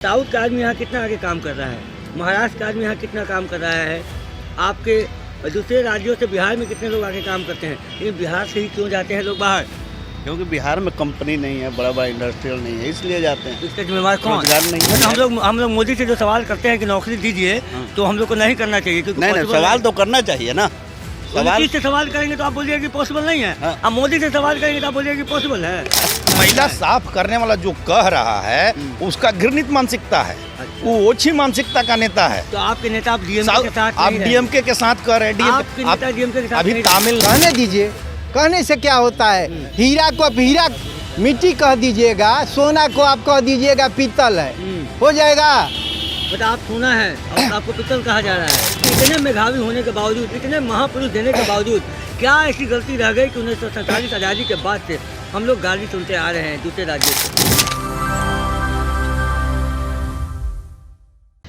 South का आदमी यहाँ कितना आगे काम कर रहा है, महाराष्ट्र का आदमी यहाँ कितना काम कर रहा है, आपके दूसरे राज्यों से बिहार में कितने लोग आगे काम करते हैं, लेकिन बिहार से ही क्यों जाते हैं लोग बाहर? क्योंकि बिहार में कंपनी नहीं है, बड़ा बड़ा इंडस्ट्रियल नहीं है, इसलिए जाते हैं। इसका जिम्मेवार कौन? रोजगार नहीं है। हम लोग मोदी से जो सवाल करते हैं कि नौकरी दीजिए, तो हम लोग को नहीं करना चाहिए क्योंकि नहीं सवाल तो करना चाहिए ना। सवाल से सवाल करेंगे तो आप बोलिए कि पॉसिबल नहीं है। हाँ। अब मोदी से सवाल करेंगे तो आप बोलिए कि पॉसिबल है। महिला साफ करने वाला जो कह रहा है उसका घृणित मानसिकता है, वो ओछी मानसिकता का नेता है। तो आपके नेता आप डीएमके के साथ आप डीएमके के साथ कह रहे हैं, आपके नेता डीएमके के साथ अभी नहीं तमिल कहने दीजिए, कहने से क्या होता है। हीरा को आप हीरा मिट्टी कह दीजिएगा, सोना को आप कह दीजिएगा पीतल है, हो जाएगा। बट आप सोना है और आपको पित्तल कहा जा रहा है। इतने मेधावी होने के बावजूद, इतने महापुरुष देने के बावजूद क्या ऐसी गलती रह गई कि 1947 आज़ादी के बाद से हम लोग गाली सुनते आ रहे हैं दूसरे राज्यों से।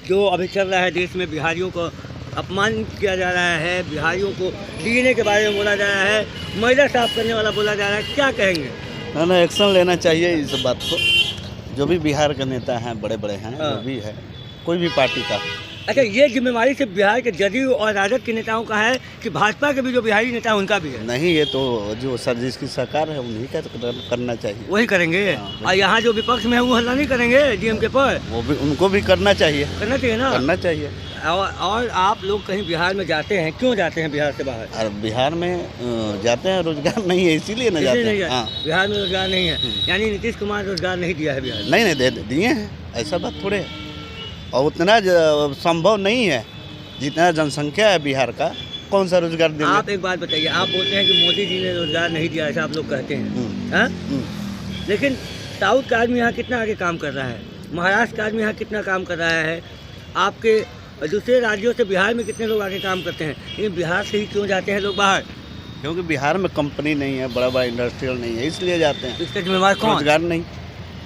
जो अभी चल रहा है देश में, बिहारियों को अपमान किया जा रहा है, बिहारियों को डीएनए के बारे में बोला जा रहा है, महिला साफ करने वाला बोला जा रहा है, क्या कहेंगे? ना एक्शन लेना चाहिए इस बात को। जो भी बिहार के नेता हैं, बड़े बड़े हैं, जो भी है, कोई भी पार्टी का। अच्छा, ये जिम्मेवारी सिर्फ बिहार के जदयू और राजद के नेताओं का है कि भाजपा के भी जो बिहारी नेता है उनका भी है? नहीं, ये तो जो जिसकी सरकार है उन्हीं का करना चाहिए। वही करेंगे। और यहाँ जो विपक्ष में है वो हल्ला नहीं करेंगे डीएमके पर? वो भी, उनको भी करना चाहिए। करना चाहिए ना, करना चाहिए। और आप लोग कहीं बिहार में जाते हैं, क्यों जाते हैं बिहार से बाहर? और बिहार में जाते हैं, रोजगार नहीं है इसीलिए न जाते हैं। हाँ। बिहार में रोजगार नहीं है, यानी नीतीश कुमार रोजगार नहीं दिया है बिहार में? नहीं दिए हैं, ऐसा बात थोड़े है। और उतना संभव नहीं है, जितना जनसंख्या है बिहार का, कौन सा रोजगार देंगे? आप एक बात बताइए, आप बोलते हैं कि मोदी जी ने रोजगार नहीं दिया, ऐसा आप लोग कहते हैं, हाँ? लेकिन साउथ का आदमी यहाँ कितना आगे काम कर रहा है, महाराष्ट्र का आदमी यहाँ कितना काम कर रहा है, आपके दूसरे राज्यों से बिहार में कितने लोग आगे काम करते हैं, लेकिन बिहार से ही क्यों जाते हैं लोग बाहर? क्योंकि बिहार में कंपनी नहीं है, बड़ा बड़ा इंडस्ट्रियल नहीं है, इसलिए जाते हैं। इसका जिम्मेवार कौन? रोजगार नहीं,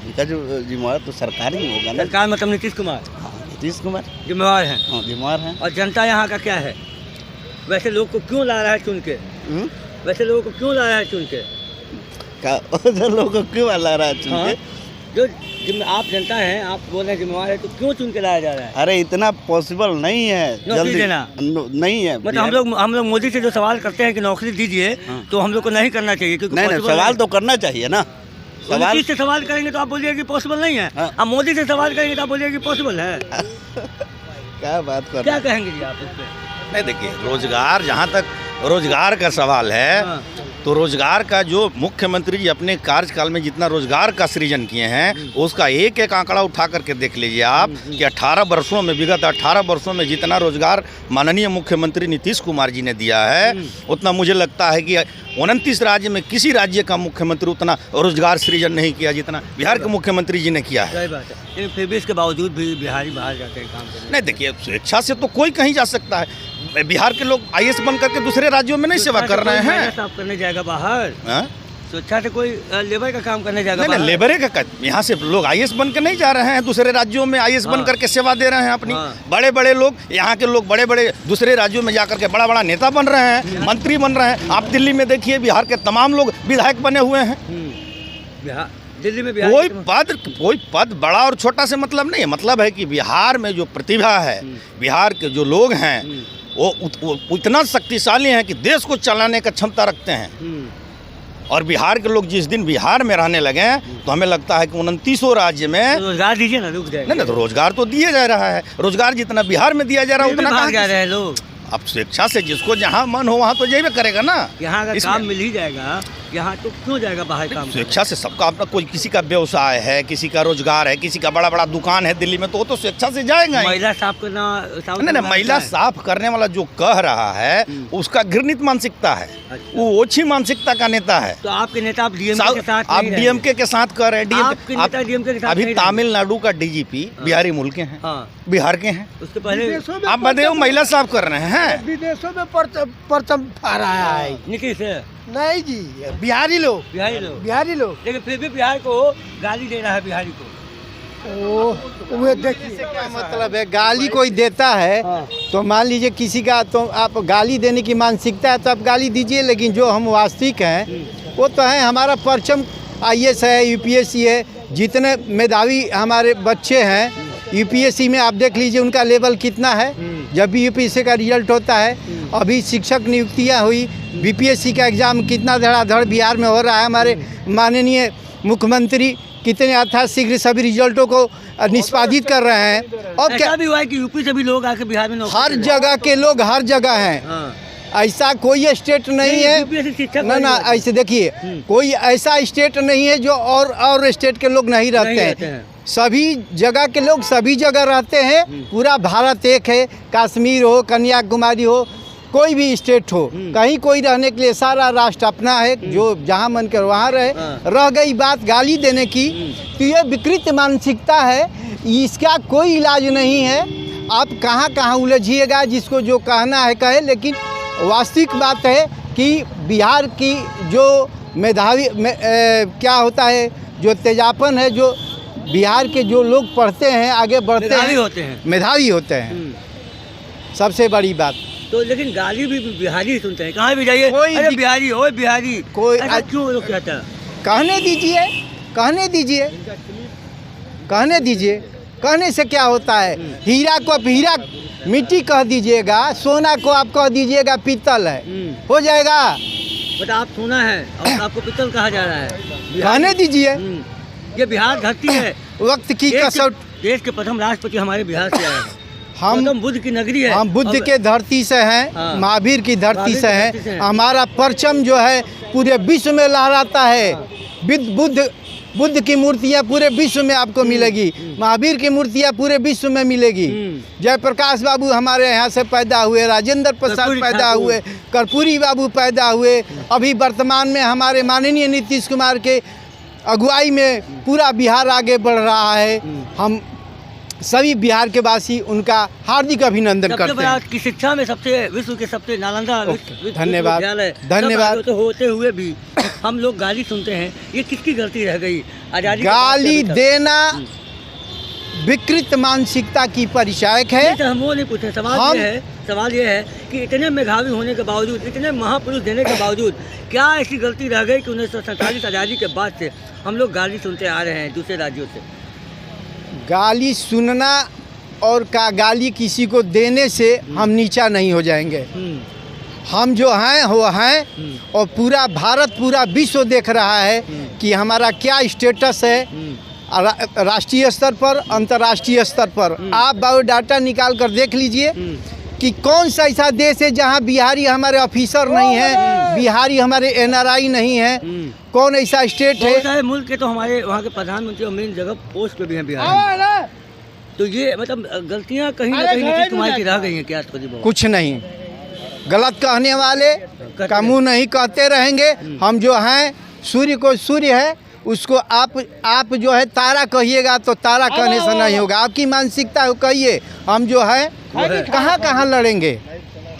इनका जो जिम्मेवार तो सरकार ही होगा ना। सरकार मतलब नीतीश कुमार? नीतीश कुमार जिम्मेवार है। हाँ, जिम्मेवार है। और जनता यहाँ का क्या है? वैसे लोग को क्यों ला रहा है चुन के? वैसे लोगों को क्यों ला रहा है चुन के? लोगों को क्यों ला रहा है चुन के? जो आप जनता हैं, आप बोल रहे हैं जिम्मेवार है, तो क्यों चुन के लाया जा रहा है? अरे इतना पॉसिबल नहीं है, नौकरी देना नहीं है। मतलब हम लोग मोदी से जो सवाल करते हैं कि नौकरी दीजिए, तो हम लोग को नहीं करना चाहिए क्योंकि नहीं सवाल तो करना चाहिए ना। सवाल से सवाल करेंगे तो आप बोलिए कि पॉसिबल नहीं है। हाँ। अब मोदी से सवाल करेंगे तो आप बोलिए कि पॉसिबल है। क्या बात कर? क्या कहेंगे जी आप इस पे? नहीं, देखिए, रोजगार, जहाँ तक रोजगार का सवाल है, हाँ। तो रोजगार का जो मुख्यमंत्री जी अपने कार्यकाल में जितना रोजगार का सृजन किए हैं, उसका एक एक आंकड़ा उठा करके देख लीजिए आप कि 18 वर्षों में, विगत 18 वर्षों में जितना रोजगार माननीय मुख्यमंत्री नीतीश कुमार जी ने दिया है, उतना मुझे लगता है कि 29 राज्य में किसी राज्य का मुख्यमंत्री उतना रोजगार सृजन नहीं किया जितना बिहार के मुख्यमंत्री जी ने किया है। सही बात है, लेकिन फिर भी इसके बावजूद भी बिहारी बाहर जाते हैं काम करने। नहीं, देखिए, स्वेच्छा से तो कोई कहीं जा सकता है। बिहार के लोग आईएएस बन करके दूसरे राज्यों में नहीं सेवा कर रहे हैं। साफ करने जाएगा बाहर, हाँ? स्वेच्छा से कोई लेबर का काम करने जाएगा? नहीं, लेबरे का यहाँ से लोग आईएएस बन के नहीं जा रहे हैं, दूसरे राज्यों में आईएएस बन करके सेवा दे रहे हैं अपनी। बड़े बड़े लोग, यहाँ के लोग बड़े बड़े दूसरे राज्यों में जाकर के बड़ा बड़ा नेता बन रहे हैं, मंत्री बन रहे हैं। आप दिल्ली में देखिए, बिहार के तमाम लोग विधायक बने हुए हैं। दिल्ली में कोई पद बड़ा और छोटा से मतलब नहीं है। मतलब है कि बिहार में जो प्रतिभा है, बिहार के जो लोग हैं, वो इतना शक्तिशाली हैं कि देश को चलाने का क्षमता रखते हैं। और बिहार के लोग जिस दिन बिहार में रहने लगे तो हमें लगता है कि 29 राज्य में रोजगार दीजिए ना, रुक जाएगा। नहीं, तो रोजगार तो दिया जा रहा है। रोजगार जितना बिहार में दिया जा रहा है उतना कहाँ जा रहे हैं लोग? अब स्वेच्छा से जिसको जहाँ मन हो वहाँ तो जाइए करेगा ना। यहाँ का काम मिल ही जाएगा, यहाँ तो क्यों जाएगा बाहर काम? स्वेच्छा से सबका अपना, कोई किसी का व्यवसाय है, किसी का रोजगार है, किसी का बड़ा बड़ा दुकान है दिल्ली में, तो वो तो स्वेच्छा से जाएगा। महिला साफ करना, नहीं, महिला साफ करने वाला जो कह रहा है उसका घृणित मानसिकता है, वो ओछी मानसिकता का नेता है। तो आपके नेता डीएमके के साथ आप डीएमके के साथ कह रहे हैं। डीएमके के साथ अभी तमिलनाडु का डीजीपी बिहारी मूल के हैं, बिहार के हैं। उसके पहले आप बताइए, महिला साफ कर रहे हैं। विदेशों में परचम फहराया है। नीतीश नहीं जी, बिहारी लोग। लेकिन फिर भी बिहार को गाली दे रहा है बिहारी को। वो देखिए क्या मतलब है, गाली कोई देता है तो मान लीजिए किसी का, तो आप गाली देने की मानसिकता है तो आप गाली दीजिए, लेकिन जो हम वास्तविक हैं वो तो है, हमारा परचम आईएएस है, यूपीएससी है, जितने मेधावी हमारे बच्चे हैं यूपीएससी में आप देख लीजिए उनका लेवल कितना है। जब भी यूपीएससी का रिजल्ट होता है, अभी शिक्षक नियुक्तियां हुई, बीपीएससी का एग्ज़ाम कितना धड़ाधड़ बिहार में हो रहा है। हमारे माननीय मुख्यमंत्री कितने यथाशीघ्र सभी रिजल्टों को निष्पादित कर रहे हैं। और ऐसा भी हुआ है कि यूपी से भी लोग आके बिहार में नौकरी हर कर रहे हैं। जगह के लोग हर जगह हैं। हाँ। ऐसा कोई स्टेट नहीं है, यूपीएससी शिक्षक ना ना, वाली ऐसे देखिए कोई ऐसा स्टेट नहीं है जो और स्टेट के लोग नहीं रहते रहते हैं। हैं। सभी जगह के लोग सभी जगह रहते हैं। पूरा भारत एक है, कश्मीर हो, कन्याकुमारी हो, कोई भी स्टेट हो, कहीं कोई रहने के लिए सारा राष्ट्र अपना है, जो जहाँ मन कर वहाँ रहे। हाँ। रह गई बात गाली देने की, तो ये विकृत मानसिकता है, इसका कोई इलाज नहीं है। आप कहाँ कहाँ उलझिएगा, जिसको जो कहना है कहे, लेकिन वास्तविक बात है कि बिहार की जो मेधावी क्या होता है, जो तेजापन है, जो बिहार के जो लोग पढ़ते हैं, आगे बढ़ते मेधावी हैं, होते हैं। मेधावी होते हैं। सबसे बड़ी बात, तो लेकिन गाली भी बिहारी ही सुनते हैं, कहाँ भी जाइए कोई अरे दिक- बिहारी हो बिहारी, कोई ऐसा क्यों लोग कहता है? कहने दीजिए, कहने दीजिए, कहने दीजिए, कहने से क्या होता है। हीरा को आप हीरा मिट्टी कह दीजिएगा, सोना को आप कह दीजिएगा पीतल है, हो जाएगा। बट आप सुना है और आपको पित्तल कहा जा रहा है। कहने दीजिए, ये बिहार धरती है, वक्त की कसौट। देश के प्रथम राष्ट्रपति हमारे बिहार से आए हैं। हम गौतम बुद्ध की नगरी है। हम बुद्ध अब- के धरती से हैं, हाँ। महावीर की धरती महावीर से की धरती से हैं। हैं। हमारा परचम जो है पूरे विश्व में लहराता है। बुद्ध की मूर्तियाँ पूरे विश्व में आपको मिलेगी, महावीर की मूर्तियाँ पूरे विश्व में मिलेगी। जयप्रकाश बाबू हमारे यहाँ से पैदा हुए, राजेंद्र प्रसाद कर्पूरी पैदा ठाकुर। हुए, कर्पूरी बाबू पैदा हुए। अभी वर्तमान में हमारे माननीय नीतीश कुमार के अगुवाई में पूरा बिहार आगे बढ़ रहा है। हम सभी बिहार के वासी उनका हार्दिक अभिनंदन सबसे करते बड़ा हैं। की शिक्षा में सबसे विश्व के सबसे नालंदा धन्यवाद। विश्वविद्यालय, धन्यवाद। सब होते हुए भी हम लोग गाली सुनते हैं। ये किसकी गलती रह गई? आजादी के बाद गाली से अभी तक। देना विकृत मानसिकता की परिचायक है। नहीं, तो हम वो नहीं पूछे। सवाल ये है कि इतने मेधावी होने के बावजूद, इतने महापुरुष देने के बावजूद क्या ऐसी गलती रह गई कि 1947 आज़ादी के बाद से हम लोग गाली सुनते आ रहे हैं दूसरे राज्यों से? गाली सुनना और का गाली किसी को देने से हम नीचा नहीं हो जाएंगे। हम जो हैं वो हैं, और पूरा भारत, पूरा विश्व देख रहा है कि हमारा क्या स्टेटस है राष्ट्रीय स्तर पर, अंतर्राष्ट्रीय स्तर पर। आप बायोडाटा निकाल कर देख लीजिए कि कौन सा ऐसा देश है जहां बिहारी हमारे ऑफिसर नहीं है, बिहारी हमारे एनआरआई नहीं है। कौन ऐसा स्टेट है? बहुत सारे मुल्क के तो हमारे वहाँ के प्रधानमंत्री और मेन जगह पोस्ट पे भी हैं बिहार में। तो ये मतलब गलतियाँ कहीं ना कहीं नीतीश कुमार की रह गई हैं क्या? कुछ नहीं, गलत कहने वाले का मुँह नहीं कहते रहेंगे। हम जो हैं, सूर्य को सूर्य है, उसको आप जो है तारा कहिएगा तो तारा कहने से नहीं होगा। आपकी मानसिकता कहिए। हम जो है कहाँ कहाँ लड़ेंगे।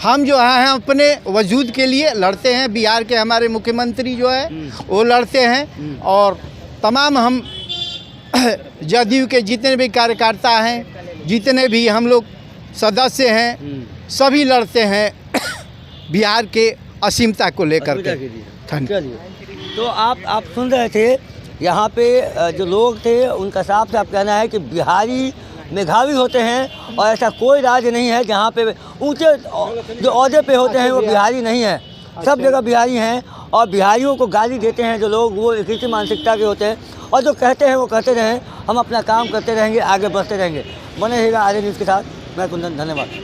हम जो है अपने वजूद के लिए लड़ते हैं। बिहार के हमारे मुख्यमंत्री जो है वो लड़ते हैं, और तमाम हम जदयू के जितने भी कार्यकर्ता हैं, जितने भी हम लोग सदस्य हैं, सभी लड़ते हैं बिहार के असीमता को लेकर के। चलिए, तो आप सुन रहे थे यहाँ पे जो लोग थे उनका साफ साफ कहना है कि बिहारी मेधावी होते हैं, और ऐसा कोई राज्य नहीं है जहाँ पे ऊंचे जो ओहदे पे होते हैं वो बिहारी नहीं है। सब जगह बिहारी हैं, और बिहारियों को गाली देते हैं जो लोग, वो एक ही मानसिकता के होते हैं, और जो कहते हैं वो कहते रहें। हम अपना काम करते रहेंगे, आगे बढ़ते रहेंगे। बने रहेगा आर्य न्यूज़ के साथ। मैं कुंदन, धन्यवाद।